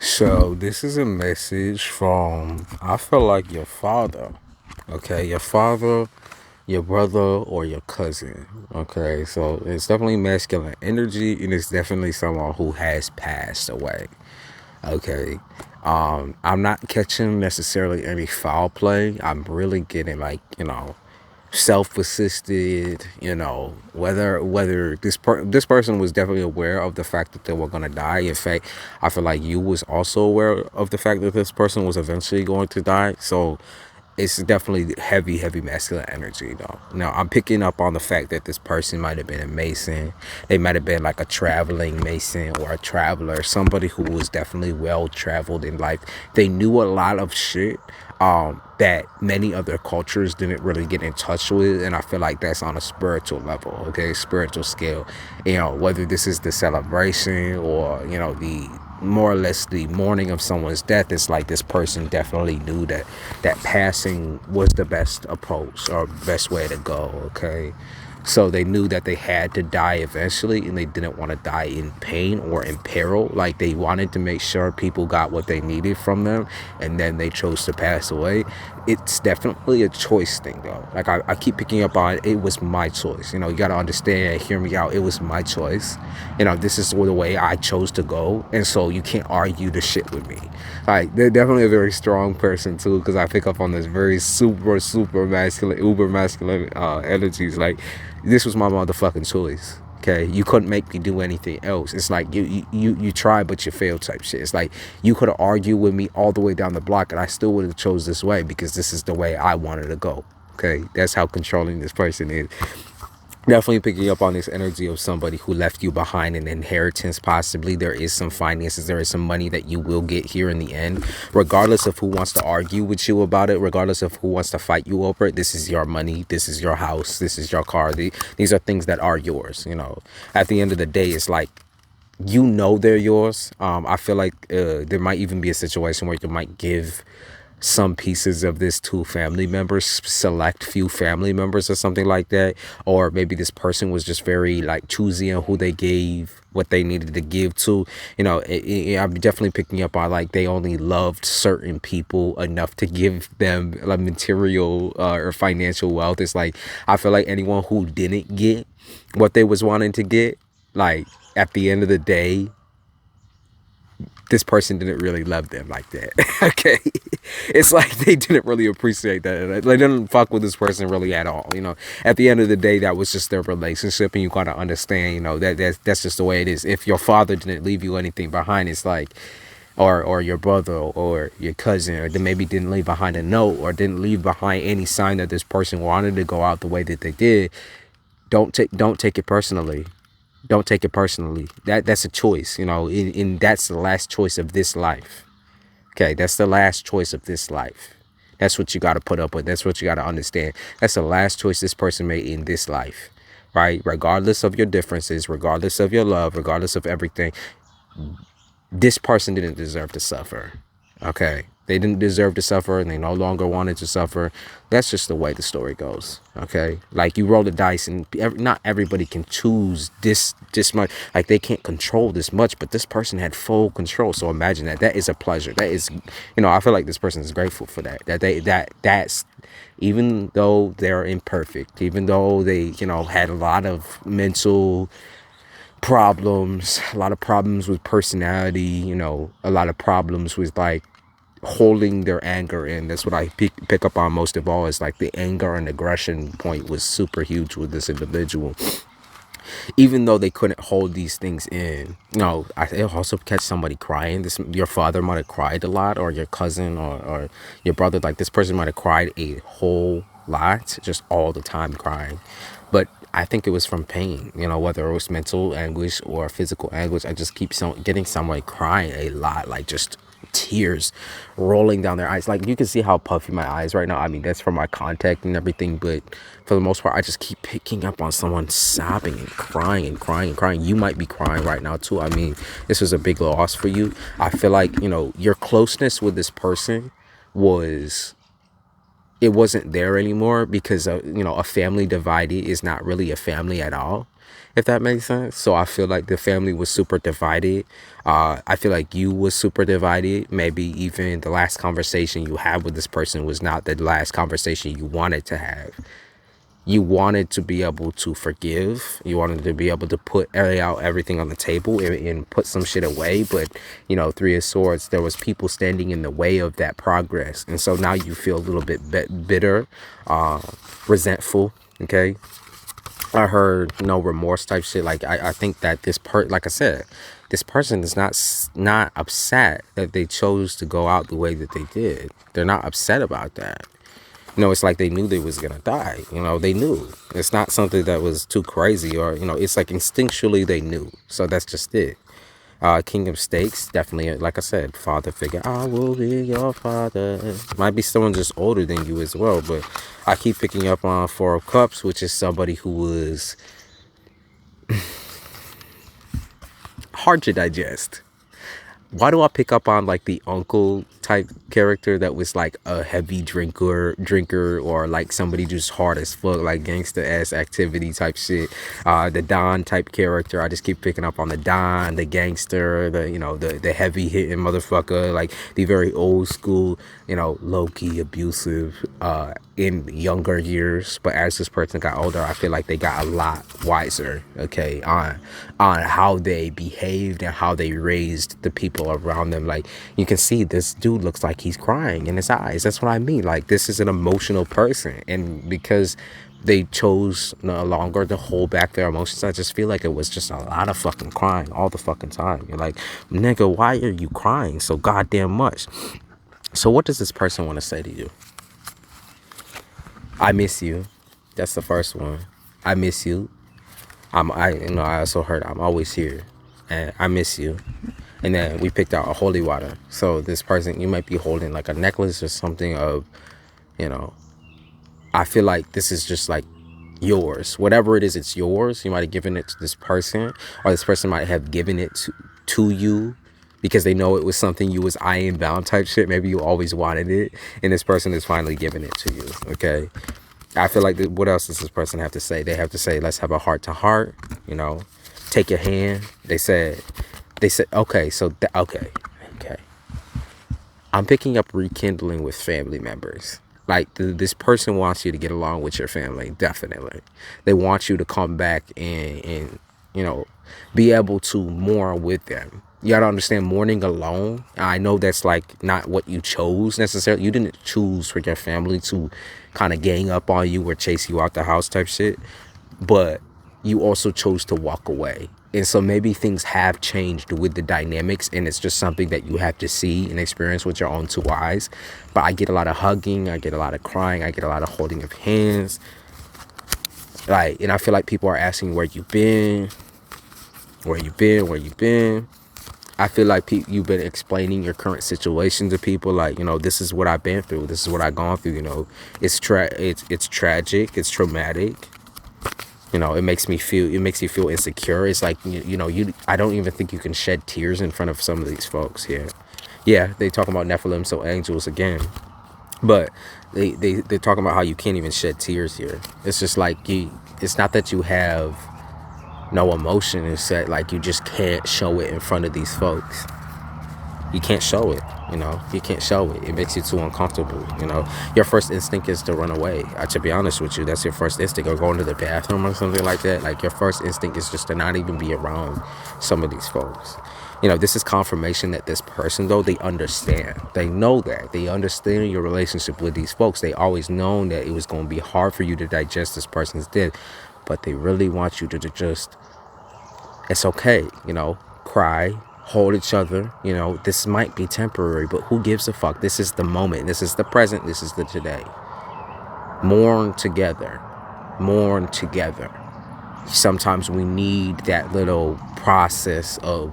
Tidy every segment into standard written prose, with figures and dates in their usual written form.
So this is a message from, I feel like, your father. Okay, your father, your brother, or your cousin. Okay, so it's definitely masculine energy, and it's definitely someone who has passed away. Okay. I'm not catching necessarily any foul play. I'm really getting, like, self-assisted, whether this person was definitely aware of the fact that they were going to die. In fact, I feel like you was also aware of the fact that this person was eventually going to die. So it's definitely heavy masculine energy, though. Now, I'm picking up on the fact that this person might have been a mason. They might have been like a traveling mason or a traveler, somebody who was definitely well traveled in life. They knew a lot of shit that many other cultures didn't really get in touch with, and I feel like that's on a spiritual level, okay, spiritual scale. Whether this is the celebration or the more or less the mourning of someone's death, it's like this person definitely knew that passing was the best approach or best way to go. Okay, so they knew that they had to die eventually, and they didn't want to die in pain or in peril. Like, they wanted to make sure people got what they needed from them, and then they chose to pass away. It's definitely a choice thing, though. Like, I keep picking up on it was my choice. You got to understand, hear me out. It was my choice. This is the way I chose to go, and so you can't argue the shit with me. Like, they're definitely a very strong person too, because I pick up on this very super masculine, uber masculine energies. Like, this was my motherfucking choice. Okay, you couldn't make me do anything else. It's like you tried but you failed type shit. It's like you could have argued with me all the way down the block, and I still would have chose this way because this is the way I wanted to go. Okay, that's how controlling this person is. Definitely picking up on this energy of somebody who left you behind an inheritance. Possibly there is some finances, there is some money that you will get here in the end, regardless of who wants to argue with you about it, regardless of who wants to fight you over it. This is your money, this is your house, this is your car. These are things that are yours. At the end of the day, it's like, they're yours. I feel like there might even be a situation where you might give some pieces of this to family members, select few family members or something like that. Or maybe this person was just very, like, choosy on who they gave what they needed to give to. I'm definitely picking up on, like, they only loved certain people enough to give them like material or financial wealth. It's like, I feel like anyone who didn't get what they was wanting to get, like, at the end of the day, this person didn't really love them like that. Okay, it's like they didn't really appreciate that. They didn't fuck with this person really at all. At the end of the day, that was just their relationship, and you gotta understand, that's just the way it is. If your father didn't leave you anything behind, it's like, or your brother or your cousin, or they maybe didn't leave behind a note or didn't leave behind any sign that this person wanted to go out the way that they did. Don't take it personally. Don't take it personally. That's a choice, and that's the last choice of this life. Okay, that's the last choice of this life. That's what you got to put up with. That's what you got to understand. That's the last choice this person made in this life, right? Regardless of your differences, regardless of your love, regardless of everything, this person didn't deserve to suffer. Okay, they didn't deserve to suffer, and they no longer wanted to suffer. That's just the way the story goes. Okay, like, you roll the dice, and not everybody can choose this much. Like, they can't control this much, but this person had full control. So imagine that is a pleasure. That is, I feel like this person is grateful for that. That's even though they're imperfect, even though they had a lot of mental problems, a lot of problems with personality, a lot of problems with, like, holding their anger in. That's what I pick up on most of all, is like the anger and aggression point was super huge with this individual. Even though they couldn't hold these things in, I also catch somebody crying. Your father might have cried a lot, or your cousin, or your brother. Like, this person might have cried a whole lot, just all the time crying. But I think it was from pain, whether it was mental anguish or physical anguish. I just keep getting somebody crying a lot, like, just tears rolling down their eyes. Like, you can see how puffy my eyes right now. I mean, that's from my contact and everything, but for the most part, I just keep picking up on someone sobbing and crying and crying and crying. You might be crying right now too. I mean, this was a big loss for you. I feel like, your closeness with this person it wasn't there anymore, because a family divided is not really a family at all. if that makes sense. So I feel like the family was super divided. I feel like you was super divided. Maybe even the last conversation you had with this person was not the last conversation you wanted to have. You wanted to be able to forgive. You wanted to be able to lay out everything on the table and put some shit away. But, you know, Three of Swords, there was people standing in the way of that progress. And so now you feel a little bit bitter, resentful. Okay. I heard no remorse type shit. Like, I think that like I said, this person is not upset that they chose to go out the way that they did. They're not upset about that. You know, it's like they knew they was gonna die. You know, they knew. It's not something that was too crazy, or, you know, it's like instinctually they knew. So that's just it. King of Stakes, definitely, like I said, father figure. I will be your father. Might be someone just older than you as well, but I keep picking up on Four of Cups, which is somebody who was hard to digest. Why do I pick up on like the uncle type character that was like a heavy drinker, or like somebody just hard as fuck, like gangster ass activity type shit? The Don type character, I just keep picking up on the Don, the gangster, the, you know, the heavy hitting motherfucker, like the very old school, you know, low key abusive in younger years. But as this person got older, I feel like they got a lot wiser, okay, on how they behaved and how they raised the people around them. Like, you can see this dude looks like he's crying in his eyes. That's what I mean. Like, this is an emotional person, and because they chose no longer to hold back their emotions, I just feel like it was just a lot of fucking crying all the fucking time. You're like, nigga, why are you crying so goddamn much? So what does this person want to say to you? I miss you. That's the first one. I miss you. I also heard I'm always here, and I miss you. And then we picked out a holy water. So this person, you might be holding like a necklace or something of, you know, I feel like this is just like yours. Whatever it is, it's yours. You might have given it to this person, or this person might have given it to you because they know it was something you was iron bound type shit. Maybe you always wanted it, and this person is finally giving it to you. Okay. I feel like, what else does this person have to say? They have to say, let's have a heart to heart, you know, take your hand. They said, okay, so, okay. I'm picking up rekindling with family members. Like, this person wants you to get along with your family, definitely. They want you to come back and you know, be able to mourn with them. You gotta understand, mourning alone, I know that's like not what you chose necessarily. You didn't choose for your family to kind of gang up on you or chase you out the house type shit, but you also chose to walk away. And so maybe things have changed with the dynamics, and it's just something that you have to see and experience with your own two eyes. But I get a lot of hugging, I get a lot of crying, I get a lot of holding of hands. Like, and I feel like people are asking where you been. I feel like you've been explaining your current situation to people, like, you know, this is what I've been through, this is what I've gone through, you know, it's tragic, it's traumatic, you know, it makes you feel insecure. It's like, you know, I don't even think you can shed tears in front of some of these folks here. Yeah, they talk about Nephilim, so angels again, but they're talking about how you can't even shed tears here. It's just like, it's not that you have no emotion, is that like you just can't show it in front of these folks. You can't show it, you know, you can't show it. It makes you too uncomfortable, you know. Your first instinct is to run away. To be honest with you, that's your first instinct, or going to the bathroom or something like that. Like, your first instinct is just to not even be around some of these folks. You know, this is confirmation that this person, though, they understand. They know that. They understand your relationship with these folks. They always known that it was going to be hard for you to digest this person's death, but they really want you to just, it's okay, you know, cry, hold each other, you know, this might be temporary, but who gives a fuck? This is the moment, this is the present, this is the today. Mourn together. Sometimes we need that little process of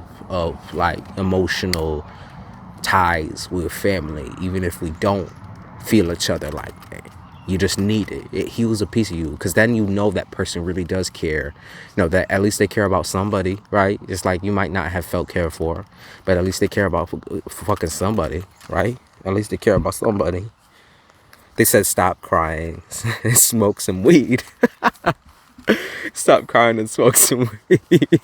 like emotional ties with family, even if we don't feel each other like that. You just need it. It heals a piece of you, because then you know that person really does care. You know, that at least they care about somebody, right? It's like, you might not have felt cared for, but at least they care about fucking somebody, right? At least they care about somebody. They said stop crying and smoke some weed. Stop crying and smoke some weed.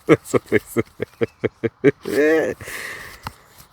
That's what they say.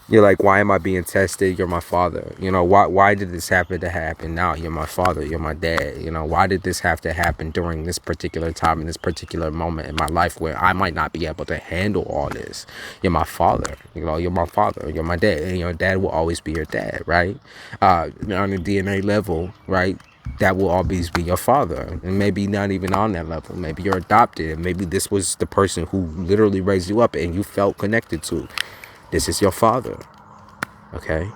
You're like, why am I being tested? You're my father. You know, why did this happen to happen now? You're my father. You're my dad. You know, why did this have to happen during this particular time in this particular moment in my life where I might not be able to handle all this? You're my father. You know, you're my father. You're my dad. And your dad will always be your dad, right? On the DNA level, right? That will always be your father. And maybe not even on that level. Maybe you're adopted. And maybe this was the person who literally raised you up and you felt connected to. This is your father, okay?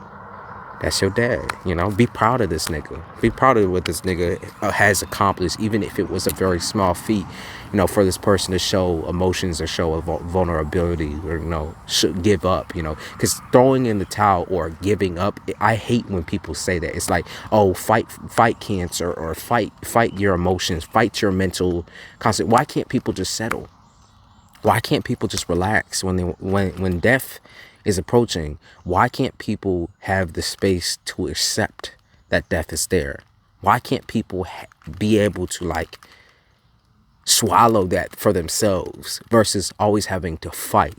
That's your dad, you know? Be proud of this nigga. Be proud of what this nigga has accomplished, even if it was a very small feat, you know, for this person to show emotions or show a vulnerability or, you know, should give up, you know? Because throwing in the towel or giving up, I hate when people say that. It's like, oh, fight cancer or fight your emotions, fight your mental concept. Why can't people just settle? Why can't people just relax when death is approaching? Why can't people have the space to accept that death is there? Why can't people be able to like swallow that for themselves versus always having to fight?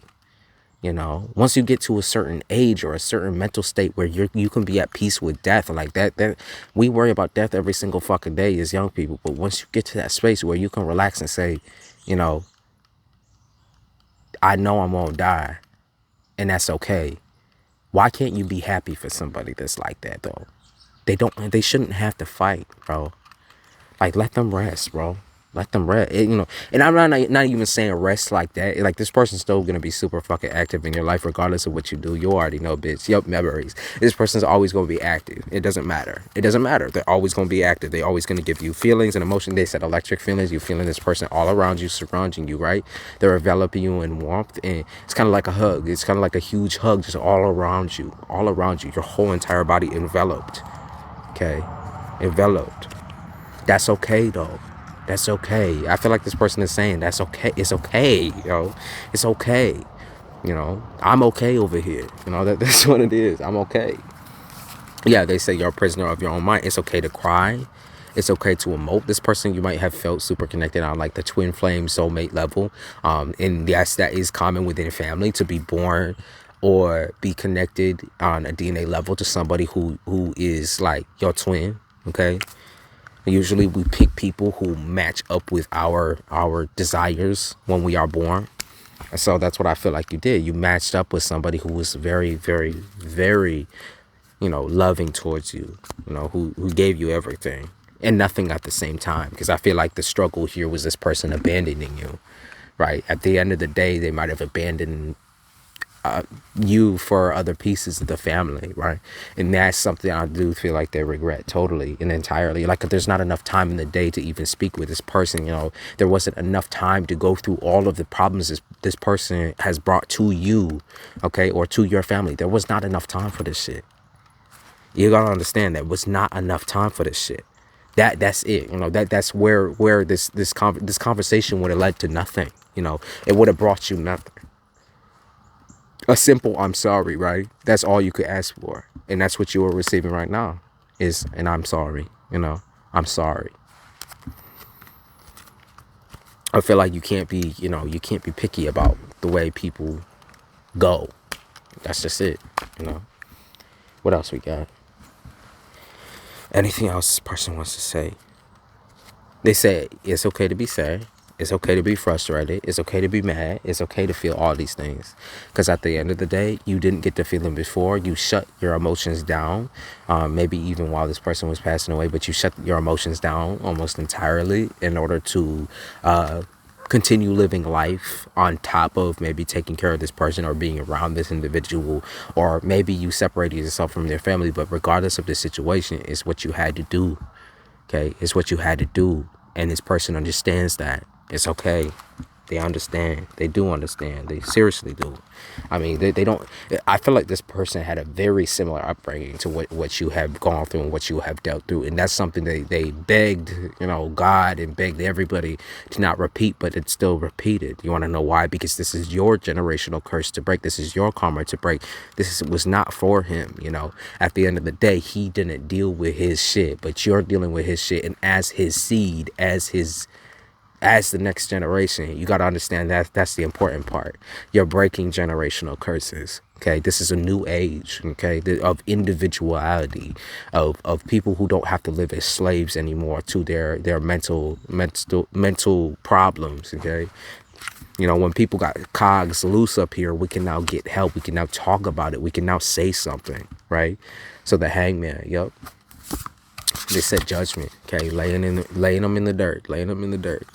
You know, once you get to a certain age or a certain mental state where you can be at peace with death, like that we worry about death every single fucking day as young people. But once you get to that space where you can relax and say, you know, I know I'm gonna die, and that's okay. Why can't you be happy for somebody that's like that though? They shouldn't have to fight, bro. Like, let them rest, bro. Let them rest. You know, and I'm not even saying rest like that. Like, this person's still gonna be super fucking active in your life regardless of what you do. You already know, bitch. Yup, memories. This person's always gonna be active. It doesn't matter. It doesn't matter. They're always gonna be active. They're always gonna give you feelings and emotion. They said electric feelings. You feeling this person all around you, surrounding you, right? They're enveloping you in warmth, and it's kind of like a hug. It's kind of like a huge hug, just all around you, your whole entire body enveloped. Okay, enveloped. That's okay though. That's okay. I feel like this person is saying that's okay. It's okay, yo. It's okay. You know, I'm okay over here. You know, that's what it is. I'm okay. Yeah, they say you're a prisoner of your own mind. It's okay to cry. It's okay to emote. This person you might have felt super connected on like the twin flame soulmate level. And yes, that is common within family to be born or be connected on a DNA level to somebody who is like your twin. Okay. Usually we pick people who match up with our desires when we are born. And so that's what I feel like you did. You matched up with somebody who was very, very, very, you know, loving towards you, you know, who gave you everything and nothing at the same time. Because I feel like the struggle here was this person abandoning you, right? At the end of the day, they might have abandoned you for other pieces of the family, right? And that's something I do feel like they regret totally and entirely. Like, if there's not enough time in the day to even speak with this person, you know, there wasn't enough time to go through all of the problems this person has brought to you, okay, or to your family. There was not enough time for this shit. You gotta understand that was not enough time for this shit. That's it. You know, that's where this conversation would have led to nothing. You know, it would have brought you nothing. A simple I'm sorry, right? That's all you could ask for. And that's what you are receiving right now is an I'm sorry, you know, I'm sorry. I feel like you can't be picky about the way people go. That's just it, you know. What else we got? Anything else this person wants to say? They say it's okay to be sad. It's okay to be frustrated. It's okay to be mad. It's okay to feel all these things. Because at the end of the day, you didn't get to feel them before. You shut your emotions down. Maybe even while this person was passing away, but you shut your emotions down almost entirely in order to continue living life on top of maybe taking care of this person or being around this individual. Or maybe you separated yourself from their family. But regardless of the situation, it's what you had to do. Okay, it's what you had to do. And this person understands that. It's okay. They understand. They do understand. They seriously do. I mean, they don't. I feel like this person had a very similar upbringing to what you have gone through and what you have dealt through. And that's something they begged, you know, God and begged everybody to not repeat, but it's still repeated. You want to know why? Because this is your generational curse to break. This is your karma to break. Was not for him, you know. At the end of the day, he didn't deal with his shit, but you're dealing with his shit. And as his seed, as his as the next generation, you got to understand that that's the important part. You're breaking generational curses. Okay, this is a new age. Okay, of individuality, of people who don't have to live as slaves anymore to their mental problems. Okay, you know, when people got cogs loose up here, we can now get help. We can now talk about it. We can now say something, right? So the hangman, yep, they set judgment. Okay, laying them in the dirt, laying them in the dirt.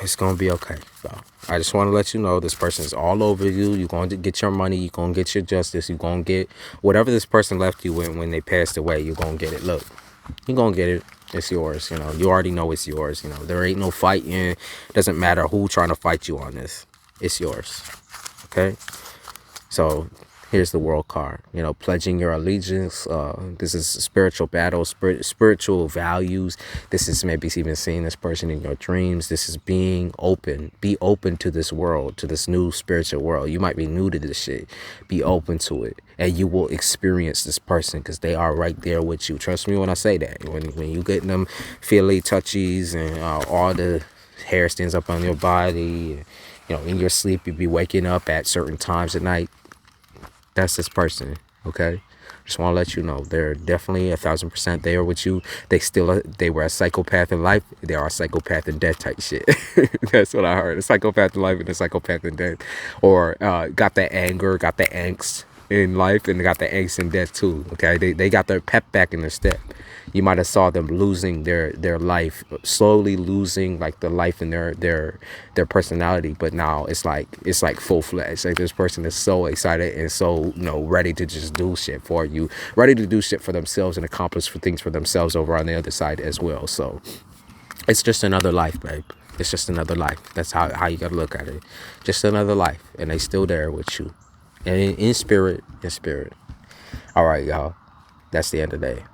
It's gonna be okay. So I just want to let you know this person is all over you. You're going to get your money. You're gonna get your justice. You're gonna get whatever this person left you when they passed away. You're gonna get it. Look, you're gonna get it. It's yours. You know, you already know it's yours. You know, there ain't no fighting. Doesn't matter who trying to fight you on this. It's yours. Okay. So here's the world card, you know, pledging your allegiance. This is spiritual battle, spiritual values. This is maybe even seeing this person in your dreams. This is being open. Be open to this world, to this new spiritual world. You might be new to this shit. Be open to it, and you will experience this person because they are right there with you. Trust me when I say that. When you get them feely touchies and all the hair stands up on your body, you know, in your sleep, you be waking up at certain times at night. That's this person, okay? Just want to let you know they're definitely 1,000% there with you. They were a psychopath in life. They are a psychopath in death type shit. That's what I heard. A psychopath in life and a psychopath in death, or got that anger, got the angst in life, and they got the angst in death too. Okay, they got their pep back in their step. You might have saw them losing their life, slowly losing like the life in their personality, but now it's like full fledged. Like this person is so excited and so, you know, ready to just do shit for you, ready to do shit for themselves and accomplish things for themselves over on the other side as well. So it's just another life, babe. It's just another life. That's how you gotta look at it. Just another life, and they still there with you, and in spirit. All right, y'all. That's the end of the day.